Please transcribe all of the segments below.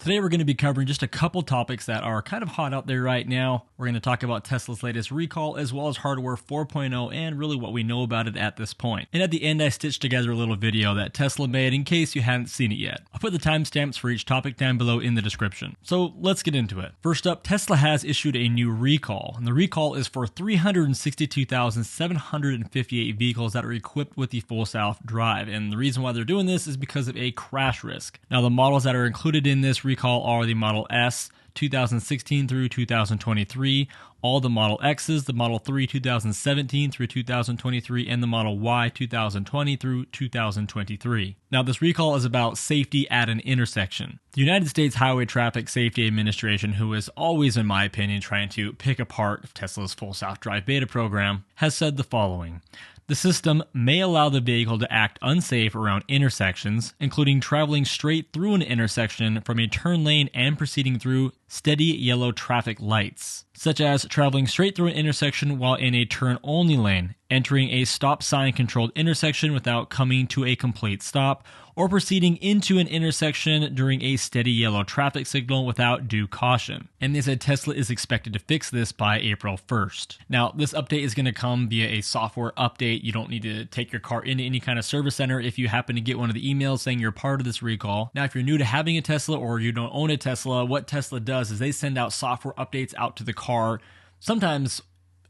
Today we're going to be covering just a couple topics that are kind of hot out there right now. We're going to talk about Tesla's latest recall as well as hardware 4.0 and really what we know about it at this point. And at the end I stitched together a little video that Tesla made in case you hadn't seen it yet. I'll put the timestamps for each topic down below in the description. So let's get into it. First up, Tesla has issued a new recall, and the recall is for 362,758 vehicles that are equipped with the full self-drive. And the reason why they're doing this is because of a crash risk. Now the models that are included in this recall are the Model S 2016 through 2023, all the Model X's, the Model 3 2017 through 2023, and the Model Y 2020 through 2023. Now this recall is about safety at an intersection. The United States Highway Traffic Safety Administration, who is always, in my opinion, trying to pick apart Tesla's full self-drive beta program, has said the following. The system may allow the vehicle to act unsafe around intersections, including traveling straight through an intersection from a turn lane and proceeding through steady yellow traffic lights, such as traveling straight through an intersection while in a turn-only lane, entering a stop sign-controlled intersection without coming to a complete stop, or proceeding into an intersection during a steady yellow traffic signal without due caution. And they said Tesla is expected to fix this by April 1st. Now, this update is going to come via a software update. You don't need to take your car into any kind of service center if you happen to get one of the emails saying you're part of this recall. Now, if you're new to having a Tesla or you don't own a Tesla, what Tesla does is they send out software updates out to the car, sometimes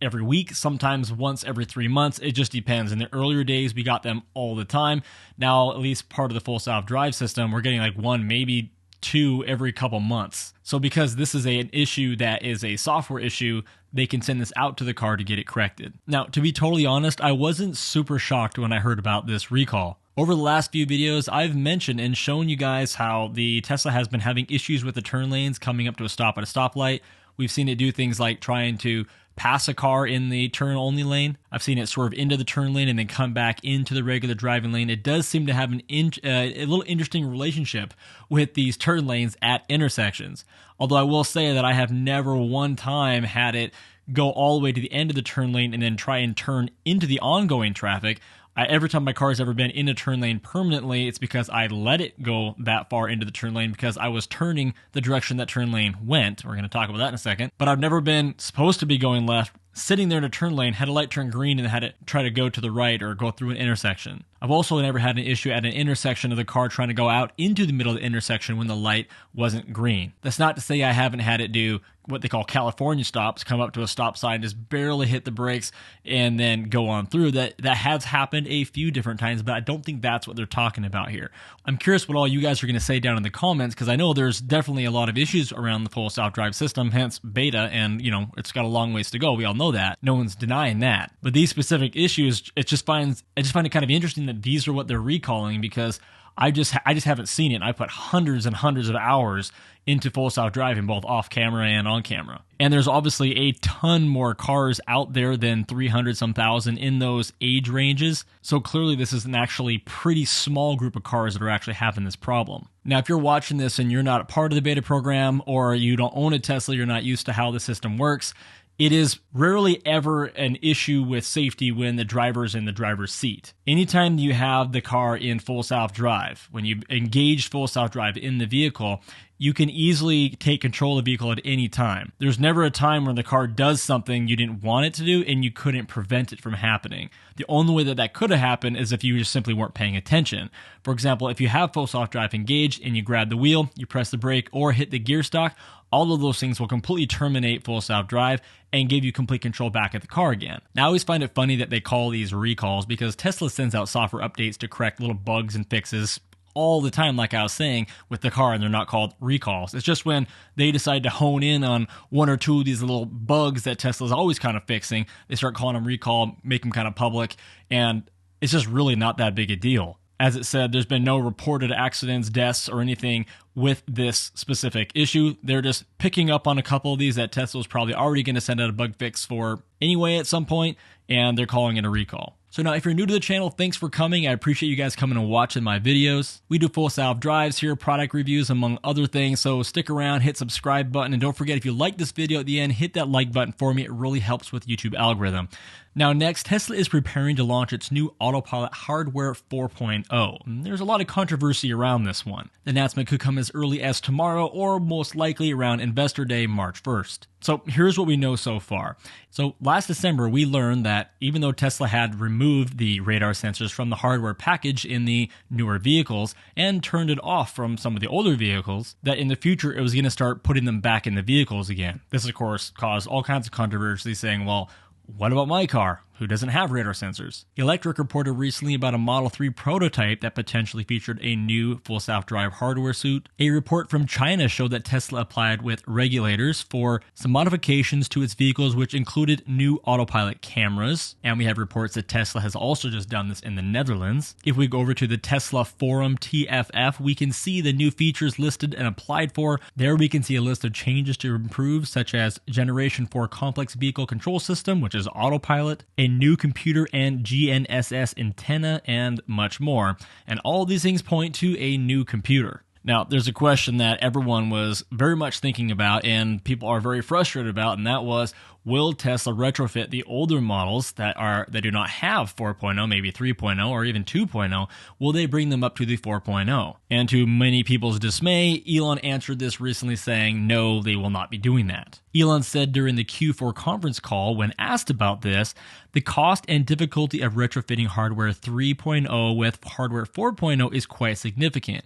every week, sometimes once every 3 months. It just depends. In the earlier days, we got them all the time. Now, at least part of the full self-drive system, we're getting like one, maybe two every couple months. So because this is an issue that is a software issue, they can send this out to the car to get it corrected. Now, to be totally honest, I wasn't super shocked when I heard about this recall. Over the last few videos, I've mentioned and shown you guys how the Tesla has been having issues with the turn lanes coming up to a stop at a stoplight. We've seen it do things like trying to pass a car in the turn-only lane. I've seen it swerve into the turn lane and then come back into the regular driving lane. It does seem to have a little interesting relationship with these turn lanes at intersections. Although I will say that I have never one time had it go all the way to the end of the turn lane and then try and turn into the ongoing traffic. Every time my car has ever been in a turn lane permanently, it's because I let it go that far into the turn lane because I was turning the direction that turn lane went. We're going to talk about that in a second. But I've never been supposed to be going left, sitting there in a turn lane, had a light turn green, and had it try to go to the right or go through an intersection. I've also never had an issue at an intersection of the car trying to go out into the middle of the intersection when the light wasn't green. That's not to say I haven't had it do what they call California stops, come up to a stop sign, just barely hit the brakes, and then go on through. That has happened a few different times, but I don't think that's what they're talking about here. I'm curious what all you guys are going to say down in the comments, because I know there's definitely a lot of issues around the full self-drive system, hence beta, and it's got a long ways to go. We all know that. No one's denying that. But these specific issues, I just find it kind of interesting that these are what they're recalling, because I just haven't seen it. I put hundreds and hundreds of hours into full self-driving, both off camera and on camera. And there's obviously a ton more cars out there than 300 some thousand in those age ranges. So clearly this is an actually pretty small group of cars that are actually having this problem. Now, if you're watching this and you're not a part of the beta program, or you don't own a Tesla, you're not used to how the system works, it is rarely ever an issue with safety when the driver's in the driver's seat. Anytime you have the car in full self-drive, when you engage full self-drive in the vehicle, you can easily take control of the vehicle at any time. There's never a time when the car does something you didn't want it to do and you couldn't prevent it from happening. The only way that could have happened is if you just simply weren't paying attention. For example, if you have full self-drive engaged and you grab the wheel, you press the brake or hit the gear stalk, all of those things will completely terminate full self-drive and give you complete control back at the car again. Now, I always find it funny that they call these recalls because Tesla sends out software updates to correct little bugs and fixes all the time, like I was saying, with the car, and they're not called recalls. It's just when they decide to hone in on one or two of these little bugs that Tesla's always kind of fixing, they start calling them recall, make them kind of public, and it's just really not that big a deal. As it said, there's been no reported accidents, deaths, or anything with this specific issue. They're just picking up on a couple of these that Tesla's probably already going to send out a bug fix for anyway at some point, and they're calling it a recall. So now, if you're new to the channel, thanks for coming. I appreciate you guys coming and watching my videos. We do full self-drives here, product reviews, among other things, so stick around, hit subscribe button, and don't forget, if you like this video at the end, hit that like button for me. It really helps with the YouTube algorithm. Now next, Tesla is preparing to launch its new autopilot hardware 4.0. There's a lot of controversy around this one. The announcement could come as early as tomorrow or most likely around Investor Day, March 1st. So here's what we know so far. So last December, we learned that even though Tesla had removed the radar sensors from the hardware package in the newer vehicles and turned it off from some of the older vehicles, that in the future it was going to start putting them back in the vehicles again. This, of course, caused all kinds of controversy saying, well, what about my car, who doesn't have radar sensors? Electric reported recently about a Model 3 prototype that potentially featured a new full self-drive hardware suite. A report from China showed that Tesla applied with regulators for some modifications to its vehicles, which included new autopilot cameras. And we have reports that Tesla has also just done this in the Netherlands. If we go over to the Tesla forum TFF, we can see the new features listed and applied for. There we can see a list of changes to improve, such as Generation 4 Complex Vehicle Control System, which is autopilot, a new computer and GNSS antenna, and much more. And all these things point to a new computer. Now, there's a question that everyone was very much thinking about and people are very frustrated about, and that was, will Tesla retrofit the older models that do not have 4.0, maybe 3.0, or even 2.0? Will they bring them up to the 4.0? And to many people's dismay, Elon answered this recently saying, no, they will not be doing that. Elon said during the Q4 conference call when asked about this, the cost and difficulty of retrofitting hardware 3.0 with hardware 4.0 is quite significant.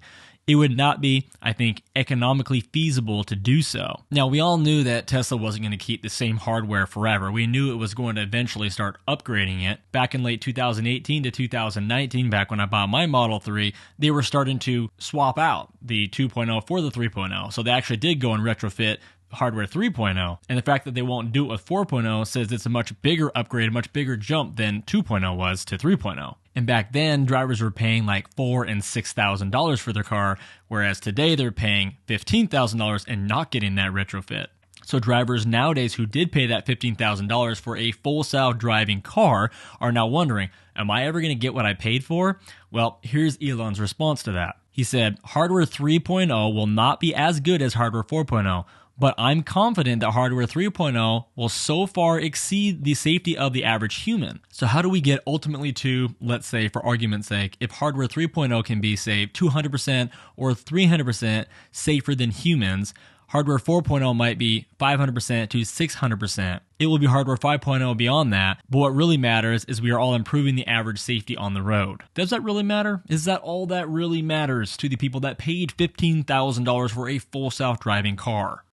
It would not be, I think, economically feasible to do so. Now, we all knew that Tesla wasn't going to keep the same hardware forever. We knew it was going to eventually start upgrading it. Back in late 2018 to 2019, back when I bought my Model 3, they were starting to swap out the 2.0 for the 3.0. So they actually did go and retrofit hardware 3.0, and the fact that they won't do it with 4.0 says it's a much bigger upgrade, a much bigger jump than 2.0 was to 3.0. And back then, drivers were paying like $4,000 and $6,000 for their car, whereas today they're paying $15,000 and not getting that retrofit. So drivers nowadays who did pay that $15,000 for a full self-driving car are now wondering, am I ever going to get what I paid for? Well, here's Elon's response to that. He said, hardware 3.0 will not be as good as hardware 4.0, but I'm confident that hardware 3.0 will so far exceed the safety of the average human. So how do we get ultimately to, let's say for argument's sake, if hardware 3.0 can be, say, 200% or 300% safer than humans, hardware 4.0 might be 500% to 600%. It will be hardware 5.0 beyond that, but what really matters is we are all improving the average safety on the road. Does that really matter? Is that all that really matters to the people that paid $15,000 for a full self-driving car?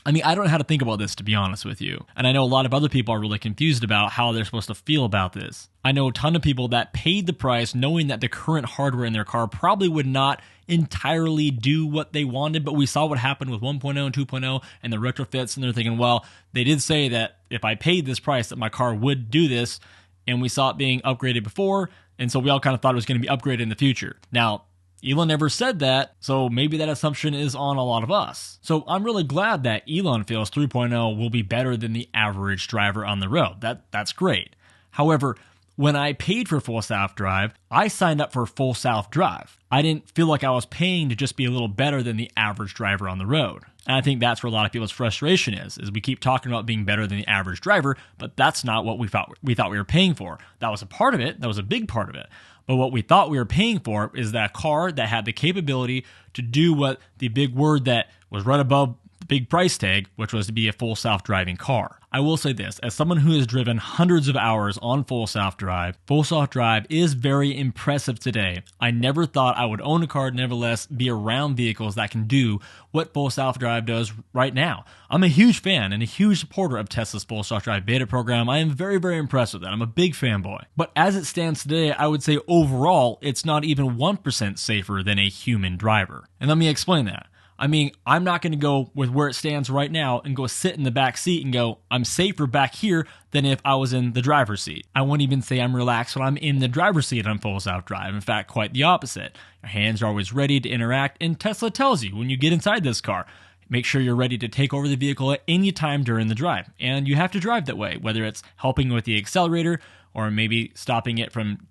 I mean, I don't know how to think about this, to be honest with you. And I know a lot of other people are really confused about how they're supposed to feel about this. I know a ton of people that paid the price knowing that the current hardware in their car probably would not entirely do what they wanted, but we saw what happened with 1.0 and 2.0 and the retrofits, and they're thinking, well, they did say that if I paid this price that my car would do this, and we saw it being upgraded before, and so we all kind of thought it was going to be upgraded in the future. Now, Elon never said that, so maybe that assumption is on a lot of us. So I'm really glad that Elon feels 3.0 will be better than the average driver on the road. That's great. However, when I paid for full self-drive, I signed up for full self-drive. I didn't feel like I was paying to just be a little better than the average driver on the road. And I think that's where a lot of people's frustration is we keep talking about being better than the average driver, but that's not what we thought we were paying for. That was a part of it. That was a big part of it. But what we thought we were paying for is that car that had the capability to do what the big word that was right above the big price tag, which was to be a full self-driving car. I will say this, as someone who has driven hundreds of hours on full self-drive is very impressive today. I never thought I would own a car, nevertheless be around vehicles that can do what full self-drive does right now. I'm a huge fan and a huge supporter of Tesla's full self-drive beta program. I am very, very impressed with that. I'm a big fanboy. But as it stands today, I would say overall, it's not even 1% safer than a human driver. And let me explain that. I mean, I'm not going to go with where it stands right now and go sit in the back seat and go, I'm safer back here than if I was in the driver's seat. I won't even say I'm relaxed when I'm in the driver's seat on full self-drive. In fact, quite the opposite. Your hands are always ready to interact, and Tesla tells you when you get inside this car, make sure you're ready to take over the vehicle at any time during the drive. And you have to drive that way, whether it's helping with the accelerator or maybe stopping it from,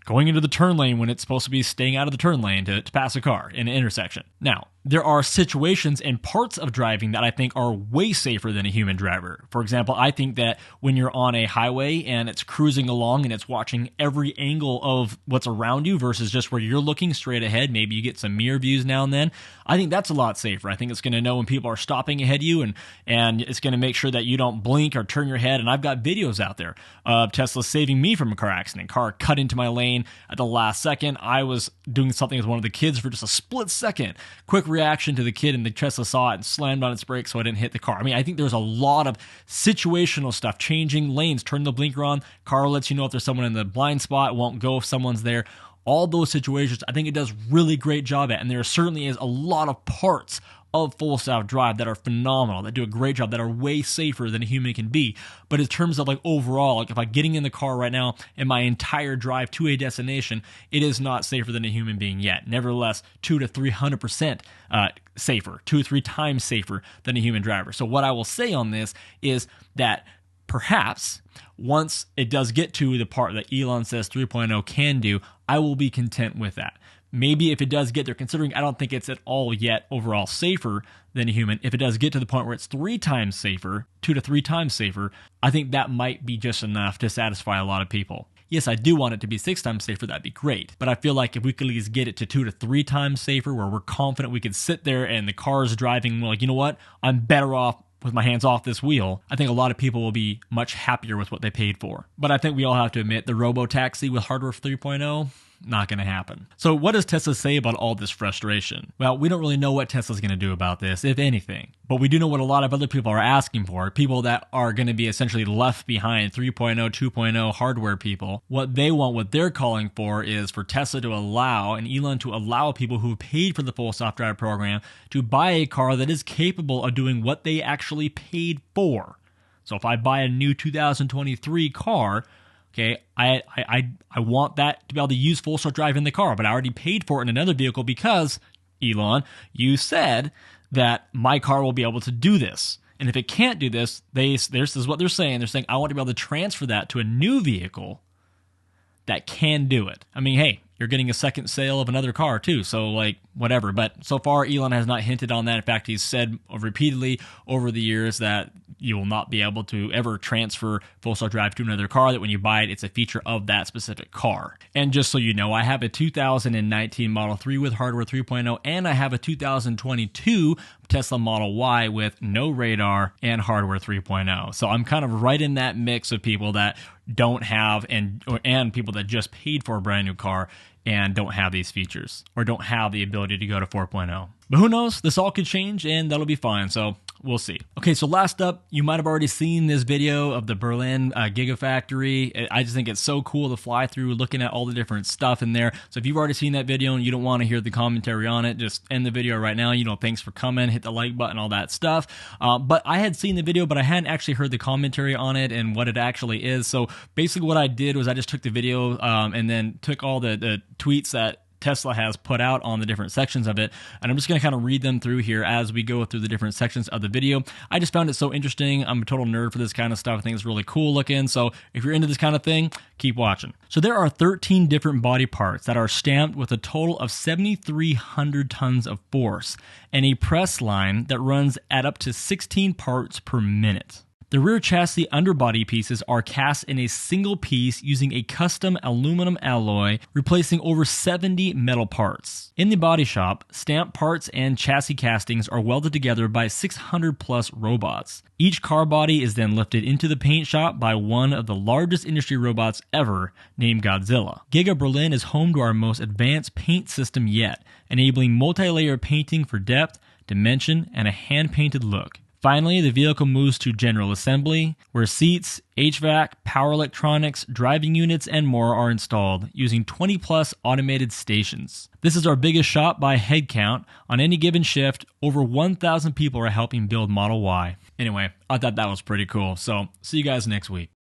going into the turn lane when it's supposed to be staying out of the turn lane to pass a car in an intersection. Now, there are situations and parts of driving that I think are way safer than a human driver. For example, I think that when you're on a highway and it's cruising along and it's watching every angle of what's around you versus just where you're looking straight ahead, maybe you get some mirror views now and then, I think that's a lot safer. I think it's going to know when people are stopping ahead of you, and it's going to make sure that you don't blink or turn your head. And I've got videos out there of Tesla saving me from a car accident. Car cut into my lane at the last second. I was doing something with one of the kids for just a split second. Quick reaction to the kid, and the Tesla saw it and slammed on its brakes so I didn't hit the car. I mean, I think there's a lot of situational stuff. Changing lanes, turn the blinker on, car lets you know if there's someone in the blind spot, won't go if someone's there. All those situations, I think it does really great job at, and there certainly is a lot of parts of full self-drive that are phenomenal, that do a great job, that are way safer than a human can be. But in terms of like overall, like if I'm getting in the car right now and my entire drive to a destination, it is not safer than a human being yet. Nevertheless, 200 to 300% safer, 2 or 3 times safer than a human driver. So what I will say on this is that perhaps once it does get to the part that Elon says 3.0 can do, I will be content with that. Maybe if it does get there, considering I don't think it's at all yet overall safer than a human, if it does get to the point where it's 3 times safer, 2 to 3 times safer, I think that might be just enough to satisfy a lot of people. Yes, I do want it to be 6 times safer, that'd be great. But I feel like if we could at least get it to 2 to 3 times safer, where we're confident we could sit there and the car is driving, we're like, you know what, I'm better off with my hands off this wheel, I think a lot of people will be much happier with what they paid for. But I think we all have to admit the robo-taxi with hardware 3.0, not going to happen. So what does Tesla say about all this frustration? Well, we don't really know what Tesla's going to do about this, if anything. But we do know what a lot of other people are asking for, people that are going to be essentially left behind, 3.0, 2.0 hardware people. What they want, what they're calling for, is for Tesla to allow, and Elon to allow people who paid for the full self-drive program to buy a car that is capable of doing what they actually paid for. So if I buy a new 2023 car, okay, I want that to be able to use full self-drive in the car, but I already paid for it in another vehicle because, Elon, you said that my car will be able to do this. And if it can't do this, this is what they're saying. They're saying, I want to be able to transfer that to a new vehicle that can do it. I mean, hey, you're getting a second sale of another car too, so like whatever. But so far, Elon has not hinted on that. In fact, he's said repeatedly over the years that you will not be able to ever transfer full self-drive to another car, that when you buy it, it's a feature of that specific car. And just so you know, I have a 2019 Model 3 with hardware 3.0, and I have a 2022 Tesla Model Y with no radar and hardware 3.0. So I'm kind of right in that mix of people that don't have and people that just paid for a brand new car and don't have these features or don't have the ability to go to 4.0. But who knows? This all could change and that'll be fine. So we'll see. Okay, so last up, you might have already seen this video of the Berlin Gigafactory. I just think it's so cool to fly through looking at all the different stuff in there. So if you've already seen that video and you don't want to hear the commentary on it, just end the video right now. You know, thanks for coming, hit the like button, all that stuff. But I had seen the video, but I hadn't actually heard the commentary on it and what it actually is. So basically what I did was I just took the video and then took all the tweets that Tesla has put out on the different sections of it, and I'm just going to kind of read them through here as we go through the different sections of the video. I just found it so interesting. I'm a total nerd for this kind of stuff. I think it's really cool looking, so if you're into this kind of thing, keep watching. So there are 13 different body parts that are stamped with a total of 7,300 tons of force and a press line that runs at up to 16 parts per minute. The rear chassis underbody pieces are cast in a single piece using a custom aluminum alloy, replacing over 70 metal parts. In the body shop, stamped parts and chassis castings are welded together by 600 plus robots. Each car body is then lifted into the paint shop by one of the largest industry robots ever, named Godzilla. Giga Berlin is home to our most advanced paint system yet, enabling multi-layer painting for depth, dimension, and a hand-painted look. Finally, the vehicle moves to general assembly, where seats, HVAC, power electronics, driving units, and more are installed, using 20 plus automated stations. This is our biggest shop by head count. On any given shift, over 1,000 people are helping build Model Y. Anyway, I thought that was pretty cool, so see you guys next week.